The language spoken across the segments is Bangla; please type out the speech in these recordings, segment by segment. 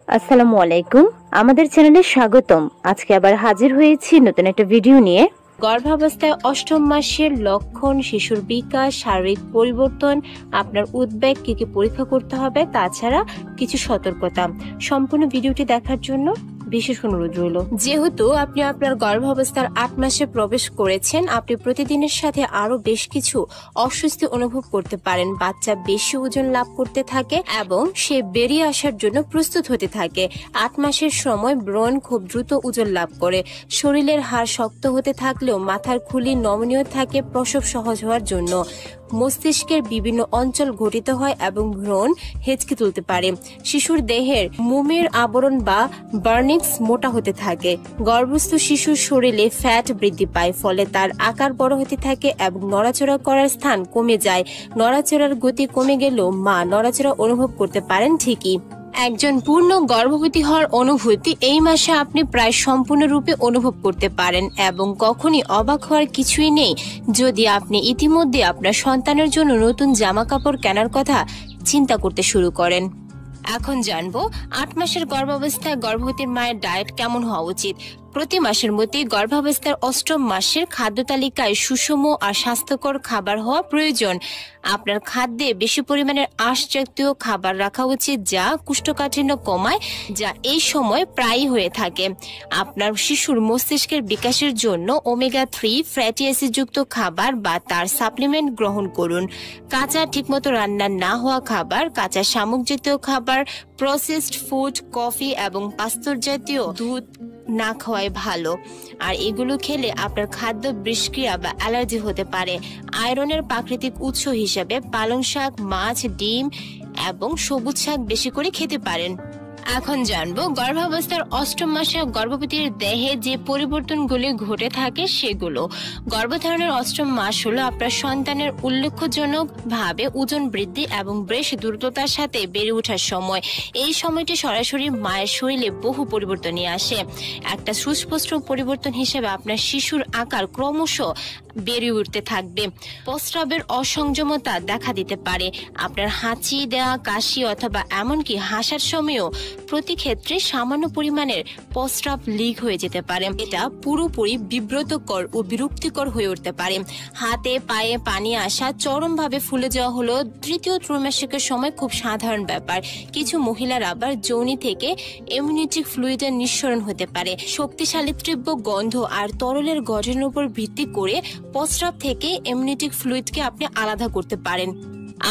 আসসালামু আলাইকুম। আমাদের চ্যানেলে স্বাগতম। আজকে আবার হাজির হয়েছি নতুন একটা ভিডিও নিয়ে। গর্ভাবস্থায় অষ্টম মাসের লক্ষণ, শিশুর বিকাশ, শারীরিক পরিবর্তন, আপনার উদ্বেগ, কি কি পরীক্ষা করতে হবে, তাছাড়া কিছু সতর্কতা। সম্পূর্ণ ভিডিওটি দেখার জন্য বিশেষ অনুরোধ রইল। যেহেতু আপনি আপনার গর্ভাবস্থার 8 মাসে প্রবেশ করেছেন, আপনি প্রতিদিনের সাথে আরো বেশ কিছু অস্বস্তি অনুভব করতে পারেন। বাচ্চা বেশি ওজন লাভ করতে থাকে এবং সে বেরিয়ে আসার জন্য প্রস্তুত হতে থাকে। 8 মাসের সময় ব্রণ খুব দ্রুত ওজন লাভ করে। শরীরের হাড় শক্ত হতে থাকলেও মাথার খুলি নমনীয় থাকে প্রসব সহজ হওয়ার জন্য। মস্তিষ্কের বিভিন্ন অঞ্চল গঠিত হয় এবং ভ্রূণ হেঁচকে তুলতে পারে। শিশুর দেহের মোমের আবরণ বা বার্নিক্স মোটা হতে থাকে। গর্ভস্থ শিশুর শরীরে ফ্যাট বৃদ্ধি পায়, ফলে তার আকার বড় হতে থাকে এবং নড়াচড়া করার স্থান কমে যায়। নড়াচড়ার গতি কমে গেলেও মা নড়াচড়া অনুভব করতে পারেন ঠিকই। একজন পূর্ণ গর্ভবতী হওয়ার অনুভূতি এই মাসে আপনি প্রায় সম্পূর্ণরূপে অনুভব করতে পারেন এবং কখনই অবাক হওয়ার কিছুই নেই যদি আপনি ইতিমধ্যে আপনার সন্তানের জন্য নতুন জামা কাপড় কেনার কথা চিন্তা করতে শুরু করেন। এখন জানবো 8 মাসের গর্ভাবস্থায় গর্ভবতী মায়ের ডায়েট কেমন হওয়া উচিত। প্রতি মাসের মধ্যে গর্ভাবস্থার 8ম মাসের খাদ্য তালিকায় সুষম আর স্বাস্থ্যকর খাবার হওয়া প্রয়োজন। আপনার খাদ্যে বেশি পরিমাণের আঁশ জাতীয় খাবার রাখা উচিত, যা কোষ্ঠকাঠিন্য কমায়, যা এই সময় প্রায়ই হয়ে থাকে। আপনার শিশুর মস্তিষ্কের বিকাশের জন্য ওমেগা 3 ফ্যাটি অ্যাসিড যুক্ত খাবার বা তার সাপ্লিমেন্ট গ্রহণ করুন। কাঁচা ঠিকমতো রান্না না হওয়া খাবার, কাঁচা শামুক জাতীয় খাবার, প্রসেসড ফুড, কফি এবং পাস্তর জাতীয় দুধ না খাওয়াই ভালো। আর এগুলো খেলে আপনার খাদ্য বিষক্রিয়া বা অ্যালার্জি হতে পারে। আয়রনের প্রাকৃতিক উৎস হিসেবে পালং শাক, মাছ, ডিম এবং সবুজ শাক বেশি করে খেতে পারেন। এখন জানবো গর্ভাবস্থার 8ম মাসে গর্ভবতীর দেহে যে পরিবর্তনগুলি ঘটে থাকে সেগুলো। গর্ভধারণের 8ম মাস হলো আপনার সন্তানের উল্লেখজনক ভাবে ওজন বৃদ্ধি এবং বেশ দ্রুততার সাথে বেড়ে ওঠার সময়। এই সময়টি সরাসরি মায়ের শরীরে বহু পরিবর্তন নিয়ে আসে। একটা সুস্পষ্ট পরিবর্তন হিসেবে আপনার শিশুর আকার ক্রমশ বেড়ে উঠতে থাকবে। প্রস্রাবের অসংযমতা দেখা দিতে পারে। আপনার হাঁচি দেওয়া, কাশি অথবা এমনকি হাসার সময়ও প্রতি ক্ষেত্রে সামান্য পরিমাণের প্রস্রাব লিক হয়ে যেতে পারে। এটা পুরোপুরি বিব্রতকর ও বিরক্তিকর হয়ে উঠতে পারে। হাতে পায়ে পানি আসা, চরমভাবে ফুলে যাওয়া হলো 3য় ত্রৈমাসিকের সময় খুব সাধারণ ব্যাপার। কিছু মহিলার আবার যৌনি থেকে ইমিউনিটিক ফ্লুইডের নিঃসরণ হতে পারে। শক্তিশালী তীব্র গন্ধ আর তরলের গঠনের উপর ভিত্তি করে প্রস্রাব থেকে ইমিউনিটিক ফ্লুইডকে আপনি আলাদা করতে পারেন।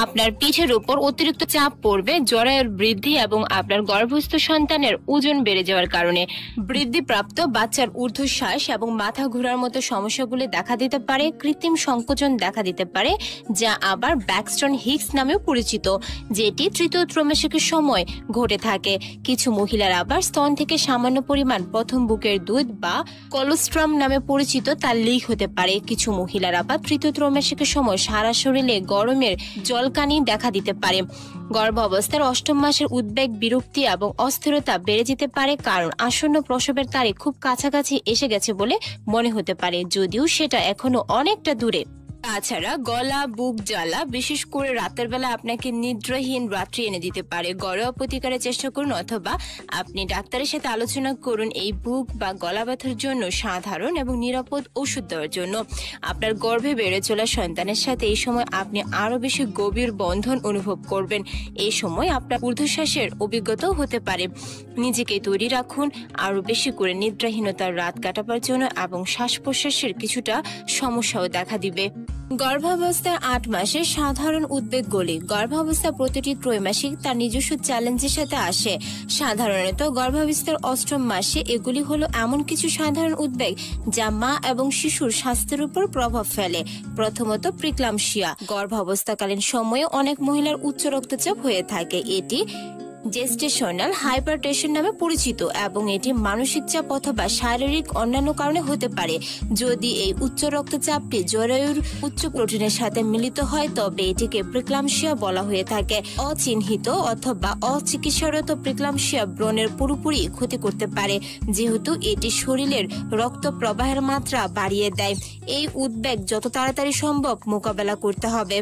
আপনার পিঠের উপর অতিরিক্ত চাপ পড়বে জরায়ুর বৃদ্ধি এবং আপনার গর্ভস্থ সন্তানের ওজন বেড়ে যাওয়ার কারণে। বৃদ্ধিপ্রাপ্ত বাচ্চার ঊর্ধ্বশ্বাস এবং মাথা ঘোরার মতো সমস্যাগুলি দেখা দিতে পারে। কৃত্রিম সংকোচন দেখা দিতে পারে, যা আবার ব্যাকস্টন হিক্স নামেও পরিচিত, যেটি 3য় ত্রৈমাসিকের সময় ঘটে থাকে। কিছু মহিলার আবার স্তন থেকে সামান্য পরিমাণ প্রথম বুকের দুধ বা কলোস্ট্রাম নামে পরিচিত তা লিক হতে পারে। কিছু মহিলার আবার 3য় ত্রৈমাসিকের সময় সারা শরীরে গরমের জলকানি দেখা দিতে পারে। গর্ভ অবস্থার 8ম মাসের উদ্বেগ, বিরক্তি এবং অস্থিরতা বেড়ে যেতে পারে, কারণ আসন্ন প্রসবের তারিখ খুব কাছাকাছি এসে গেছে বলে মনে হতে পারে, যদিও সেটা এখনো অনেকটা দূরে। তাছাড়া গলা, বুক জ্বালা, বিশেষ করে রাতের বেলা আপনাকে নিদ্রাহীন রাত্রি এনে দিতে পারে। ঘরোয়া প্রতিকারের চেষ্টা করুন অথবা আপনি ডাক্তারের সাথে আলোচনা করুন এই বুক বা গলা ব্যথার জন্য সাধারণ এবং নিরাপদ ওষুধ দেওয়ার জন্য। আপনার গর্ভে বেড়ে চলা সন্তানের সাথে এই সময় আপনি আরো বেশি গভীর বন্ধন অনুভব করবেন। এই সময় আপনার ঊর্ধ্বশ্বাসের অভিজ্ঞতাও হতে পারে। নিজেকে তৈরি রাখুন আরো বেশি করে নিদ্রাহীনতার রাত কাটাবার জন্য এবং শ্বাস প্রশ্বাসের কিছুটা সমস্যাও দেখা দিবে। গর্ভাবস্থার 8 মাসে সাধারণ উদ্বেগগুলি। গর্ভাবস্থা প্রতিটি ত্রৈমাসিক তার নিজস্ব চ্যালেঞ্জের সাথে আসে। সাধারণত গর্ভাবস্থার 8ম মাসে এগুলি হলো এমন কিছু সাধারণ উদ্বেগ যা মা এবং শিশুর স্বাস্থ্যের উপর প্রভাব ফেলে। প্রথমত, প্রিক্লাম্পসিয়া। গর্ভাবস্থাকালীন সময়ে অনেক মহিলার উচ্চ রক্তচাপ হয়ে থাকে। এটি জেস্টেশনাল হাইপারটেনশন নামে পরিচিত এবং এটি মানসিক চাপ অথবা শারীরিক অন্যান্য কারণে হতে পারে। যদি এই উচ্চ রক্তচাপটি জরায়ুর উচ্চ প্রোটিনের সাথে মিলিত হয় তবে এটিকে প্রিক্লাম্পসিয়া বলা হয়ে থাকে। অচিহ্নিত অথবা অচিকিৎসারত প্রিক্লাম্পসিয়া ব্রণের পুরোপুরি ক্ষতি করতে পারে, যেহেতু এটি শরীরের রক্ত প্রবাহের মাত্রা বাড়িয়ে দেয়। এই উদ্বেগ যত তাড়াতাড়ি সম্ভব মোকাবেলা করতে হবে।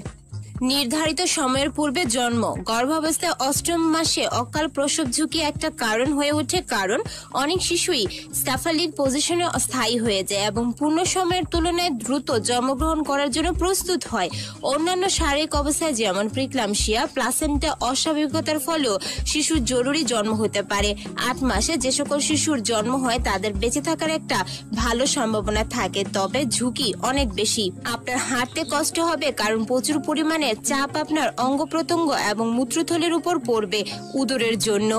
নির্ধারিত সময়ের পূর্বে জন্ম। গর্ভাবস্থায় অষ্টম মাসে অকাল প্রসব ঝুঁকি একটা কারণ হয়ে ওঠে, কারণ অনেক শিশুই স্টাফালিক পজিশনে স্থায়ী হয়ে যায় এবং পূর্ণ সময়ের তুলনায় দ্রুত জন্মগ্রহণ করার জন্য প্রস্তুত হয়। অন্যান্য শারীরিক অবস্থায় যেমন প্রিক্লাম্পসিয়া, প্লাসেন্টা অস্বাভাবিকতার ফলেও শিশুর জরুরি জন্ম হতে পারে। 8 মাসে যে সকল শিশুর জন্ম হয় তাদের বেঁচে থাকার একটা ভালো সম্ভাবনা থাকে, তবে ঝুঁকি অনেক বেশি। আপনার হাঁটতে কষ্ট হবে কারণ প্রচুর পরিমাণে চাপ আপনার অঙ্গ প্রত্যঙ্গ এবং মূত্রথলির উপর পড়বে। উদরের জন্য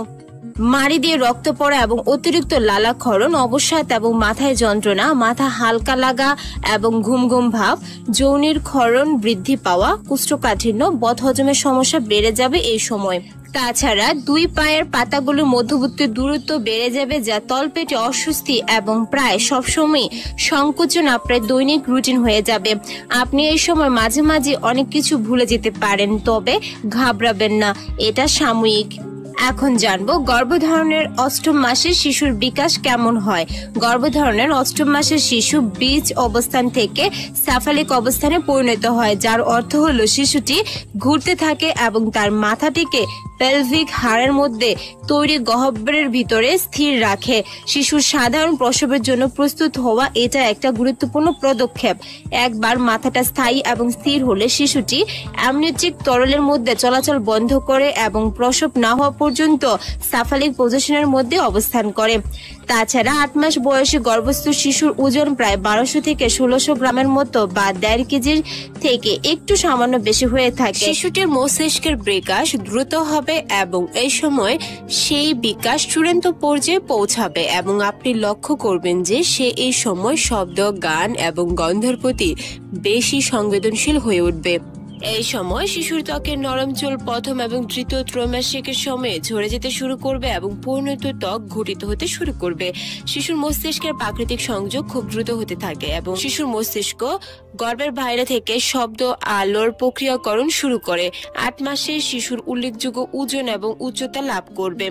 মাড়ি দিয়ে রক্ত পড়া এবং অতিরিক্ত লালাক্ষরণ, অবসাদ এবং মাথায় যন্ত্রণা, মাথা হালকা লাগা এবং ঘুম ঘুম ভাব, যৌনির ক্ষরণ বৃদ্ধি পাওয়া, কোষ্ঠকাঠিন্য, বদহজমের সমস্যা বেড়ে যাবে এই সময়। তাছাড়া 2 পায়ের পাতাগুলোর মধ্যবর্তী দূরত্ব বেড়ে যাবে, যা তলপেটে অস্বস্তি এবং প্রায় সবসময় সংকোচন আপনার দৈনিক রুটিন হয়ে যাবে। আপনি এই সময় মাঝে মাঝে অনেক কিছু ভুলে যেতে পারেন, তবে ঘাবড়াবেন না, এটা সাময়িক। এখন জানবো গর্ভধারণের অষ্টম মাসে শিশুর বিকাশ কেমন হয়। গর্ভধারণের অষ্টম মাসের শিশু বীজ অবস্থান থেকে সাফালিক অবস্থানে পরিণত হয়, যার অর্থ হলো শিশুটি ঘুরতে থাকে এবং তার মাথাটিকে পেলভিক হাড়ের মধ্যে তৈরি গহ্বরের ভিতরে স্থির রাখে। শিশুর সাধারণ প্রসবের জন্য প্রস্তুত হওয়া এটা একটা গুরুত্বপূর্ণ পদক্ষেপ। একবার মাথাটা স্থায়ী এবং স্থির হলে শিশুটি অ্যামনিওটিক তরলের মধ্যে চলাচল বন্ধ করে এবং প্রসব না হওয়া পর্যন্ত সাফালিক পজিশনের মধ্যে অবস্থান করে। তাছাড়া 8 মাস বয়সী গর্ভস্থ শিশুর ওজন প্রায় 1200 থেকে 1600 গ্রামের মতো বা 1.5 কেজির থেকে একটু সামান্য বেশি হয়ে থাকে। শিশুটির মস্তিষ্কের বিকাশ দ্রুত হবে এবং এই সময় সেই বিকাশ চূড়ান্ত পর্যায়ে পৌঁছাবে এবং আপনি লক্ষ্য করবেন যে সে এই সময় শব্দ, গান এবং গন্ধের প্রতি বেশি সংবেদনশীল হয়ে উঠবে। এই সময় শিশুর ত্বকের নরম চুল প্রথম এবং তৃতীয় ত্রৈমাসিকের সময়ে ঝরে যেতে শুরু করবে এবং পরিণত ত্বক ঘটিত হতে শুরু করবে। শিশুর মস্তিষ্কের প্রাকৃতিক সংযোগ খুব দ্রুত হতে থাকে এবং শিশুর মস্তিষ্ক গর্ভের বাইরে থেকে শব্দ, আলোর প্রক্রিয়াকরণ শুরু করে। 8 মাসে শিশুর উল্লেখযোগ্য ওজন এবং উচ্চতা লাভ করবে।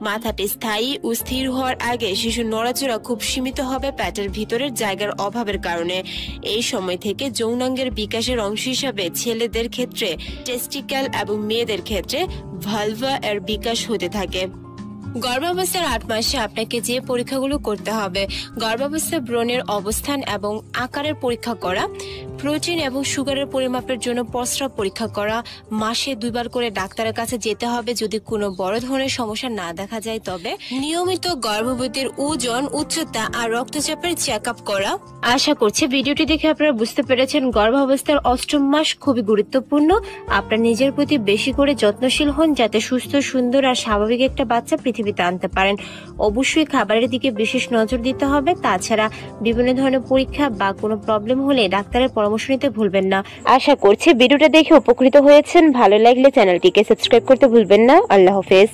মাথাটি স্থায়ী ও স্থির হওয়ার আগে শিশুর নড়াচড়া খুব সীমিত হবে পেটের ভিতরের জায়গার অভাবের কারণে। এই সময় থেকে যৌনাঙ্গের বিকাশের অংশ হিসাবে ছেলেদের ক্ষেত্রে টেস্টিক্যাল এবং মেয়েদের ক্ষেত্রে ভালভা এর বিকাশ হতে থাকে। গর্ভাবস্থার 8 মাসে আপনাকে যে পরীক্ষাগুলো করতে হবে: গর্ভাবস্থায় ব্রণের অবস্থান এবং আকারের পরীক্ষা করা, প্রোটিন এবং সুগারের পরিমাপের জন্য প্রস্রাব পরীক্ষা করা, মাসে 2 বার করে ডাক্তারের কাছে যেতে হবে যদি কোনো বড় ধরনের সমস্যা না দেখা যায়, তবে নিয়মিত গর্ভবতীর ওজন, উচ্চতা আর রক্তচাপের চেক আপ করা। আশা করছি ভিডিওটি দেখে আপনারা বুঝতে পেরেছেন গর্ভাবস্থার অষ্টম মাস খুবই গুরুত্বপূর্ণ। আপনার নিজের প্রতি বেশি করে যত্নশীল হন যাতে সুস্থ, সুন্দর আর স্বাভাবিক একটা বাচ্চা পৃথিবীতে আনতে পারেন। অবশ্যই খাবারের দিকে বিশেষ নজর দিতে হবে। তাছাড়া বিভিন্ন ধরনের পরীক্ষা বা কোনো প্রবলেম হলে ডাক্তারের পরামর্শ নিতে ভুলবেন না। আশা করছি ভিডিওটা দেখে উপকৃত হয়েছেন। ভালো লাগলে চ্যানেলটিকে সাবস্ক্রাইব করতে ভুলবেন না। আল্লাহ হাফেজ।